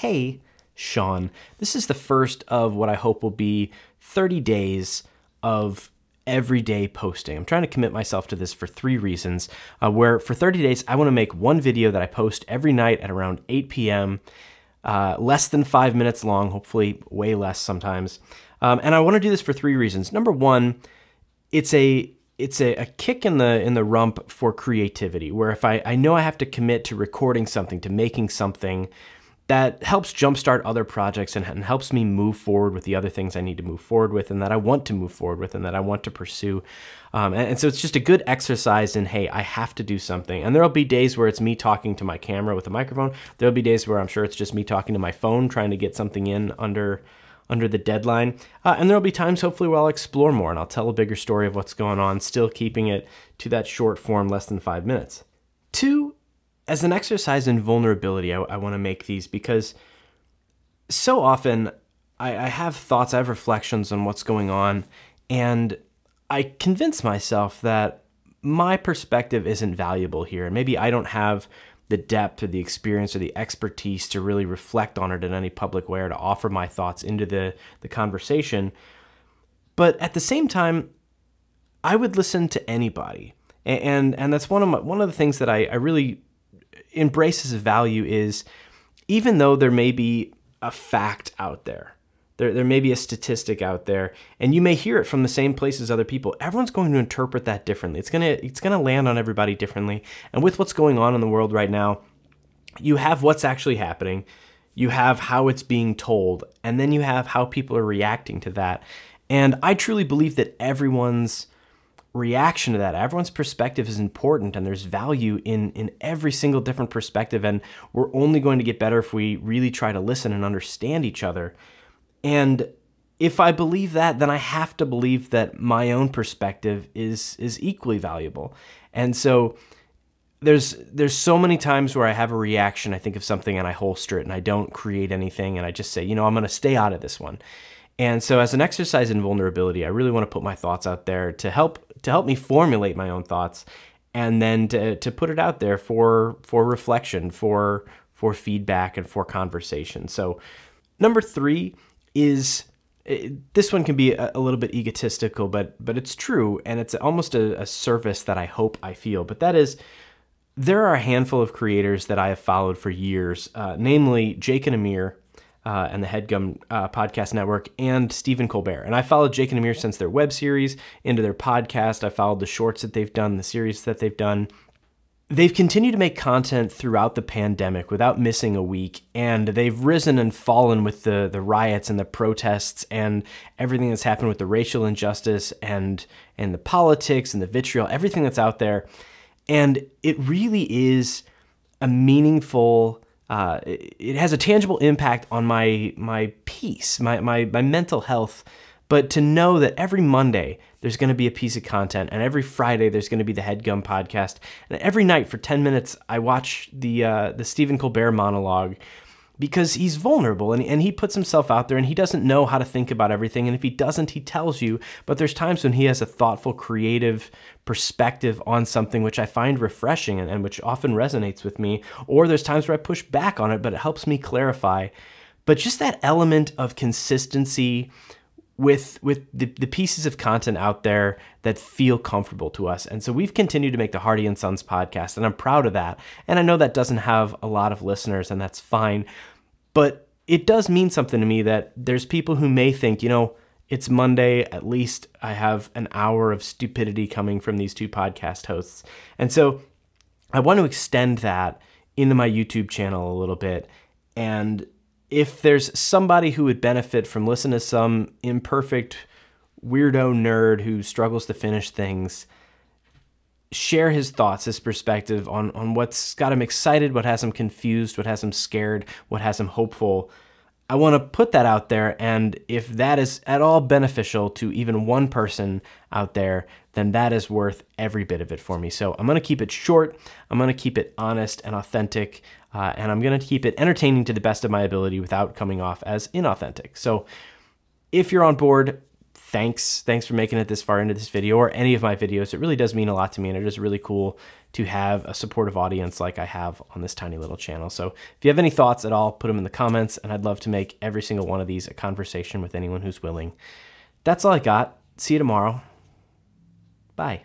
hey, Sean, this is the first of what I hope will be 30 days of everyday posting. I'm trying to commit myself to this for 3 reasons, where for 30 days, I want to make one video that I post every night at around 8 p.m., less than 5 minutes long, hopefully way less sometimes. And I want to do this for 3 reasons. Number one, it's a kick in the rump for creativity, where if I know I have to commit to recording something, to making something, that helps jumpstart other projects and helps me move forward with the other things I need to move forward with and that I want to move forward with and that I want to pursue. And so it's just a good exercise in, hey, I have to do something. And there'll be days where it's me talking to my camera with a microphone. There'll be days where I'm sure it's just me talking to my phone, trying to get something in under the deadline. And there'll be times, hopefully, where I'll explore more and I'll tell a bigger story of what's going on, still keeping it to that short form, less than 5 minutes. 2, as an exercise in vulnerability, I want to make these because so often I have thoughts, I have reflections on what's going on, and I convince myself that my perspective isn't valuable here. And maybe I don't have the depth or the experience or the expertise to really reflect on it in any public way or to offer my thoughts into the conversation. But at the same time, I would listen to anybody. And that's one of the things that I really embrace as a value is, even though there may be a fact out there, there may be a statistic out there, and you may hear it from the same place as other people, everyone's going to interpret that differently. It's gonna land on everybody differently. And with what's going on in the world right now, you have what's actually happening, you have how it's being told, and then you have how people are reacting to that. And I truly believe that everyone's reaction to that, everyone's perspective is important, and there's value in every single different perspective, and we're only going to get better if we really try to listen and understand each other. And if I believe that, then I have to believe that my own perspective is equally valuable. And so there's so many times where I have a reaction, I think of something and I holster it and I don't create anything and I just say, I'm going to stay out of this one. And so as an exercise in vulnerability, I really want to put my thoughts out there to help me formulate my own thoughts, and then to put it out there for reflection, for feedback, and for conversation. So number 3 is, this one can be a little bit egotistical, but it's true, and it's almost a service that I hope I feel. But that is, there are a handful of creators that I have followed for years, namely Jake and Amir, and the HeadGum Podcast Network, and Stephen Colbert. And I followed Jake and Amir since their web series, into their podcast. I followed the shorts that they've done, the series that they've done. They've continued to make content throughout the pandemic without missing a week, and they've risen and fallen with the riots and the protests and everything that's happened with the racial injustice and the politics and the vitriol, everything that's out there. And it really is a meaningful, it has a tangible impact on my peace, my mental health. But to know that every Monday there's going to be a piece of content, and every Friday there's going to be the HeadGum podcast, and every night for 10 minutes I watch the Stephen Colbert monologue, because he's vulnerable and he puts himself out there, and he doesn't know how to think about everything, and if he doesn't, he tells you. But there's times when he has a thoughtful, creative perspective on something which I find refreshing and which often resonates with me, or there's times where I push back on it, but it helps me clarify. But just that element of consistency with the pieces of content out there that feel comfortable to us. And so we've continued to make the Hardy and Sons podcast, and I'm proud of that. And I know that doesn't have a lot of listeners, and that's fine. But it does mean something to me that there's people who may think, it's Monday, at least I have an hour of stupidity coming from these 2 podcast hosts. And so I want to extend that into my YouTube channel a little bit. And if there's somebody who would benefit from listening to some imperfect weirdo nerd who struggles to finish things, share his thoughts, his perspective on what's got him excited, what has him confused, what has him scared, what has him hopeful, I want to put that out there. And if that is at all beneficial to even one person out there, then that is worth every bit of it for me. So I'm going to keep it short. I'm going to keep it honest and authentic. And I'm going to keep it entertaining to the best of my ability without coming off as inauthentic. So if you're on board, thanks for making it this far into this video or any of my videos. It really does mean a lot to me, and it is really cool to have a supportive audience like I have on this tiny little channel. So if you have any thoughts at all, put them in the comments, and I'd love to make every single one of these a conversation with anyone who's willing. That's all I got. See you tomorrow. Bye.